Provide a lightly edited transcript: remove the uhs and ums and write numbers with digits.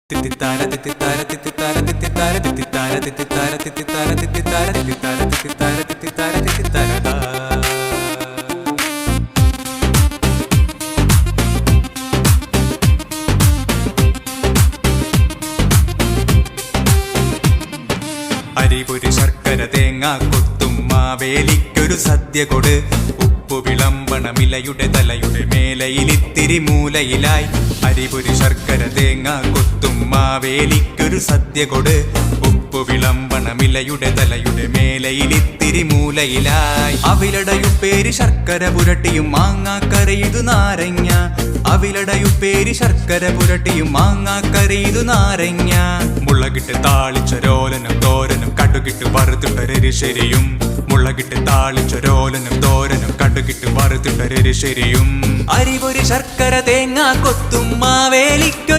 തിത്തിത്താര തിത്തിത്താര തിത്തിത്താര തിത്തിത്താര തിത്തിത്താര തിത്തിത്താര തിത്തിത്താര തിത്തിത്താര തിത്തിത്താര തിത്തിത്താര തിത്തിത്താര തിത്തിത്താര അരിപൊരി ശർക്കര തേങ്ങ കൊത്തും മാവേലിക്കൊരു സദ്യ കൊട് ഉപ്പു വിളമ്പണമിലയുടെ തലയുടെ മേലയിലിത്തിരി മൂലയിലായി അരിപൊരി ശർക്കര തേങ്ങ കൊത്തും മാവേലിക്കൊരു സദ്യ കൊട് ഉപ്പു വിളമ്പണമിലയുടെ തലയുടെ മേലയിലിത്തിരി മൂലയിലായി അവിലടയുപ്പേരി ശർക്കര പുരട്ടിയും മാങ്ങാക്കരയിതു നാരങ്ങ അവിലടയുപ്പേരി ശർക്കര പുരട്ടിയും മാങ്ങാക്കരയിതു നാരങ്ങ മുളകിട്ട് താളിച്ചൊരോലനും തോരനും കടുകിട്ട് വറുത്തിട്ടൊരരിശരിയും മുളകിട്ട് താളിച്ചൊരോലനും തോരനും കടുകിട്ട് വറുത്തിട്ടൊരരിശരിയും അരിപൊരി ശർക്കര തേങ്ങ കൊത്തും മാവേലിക്ക്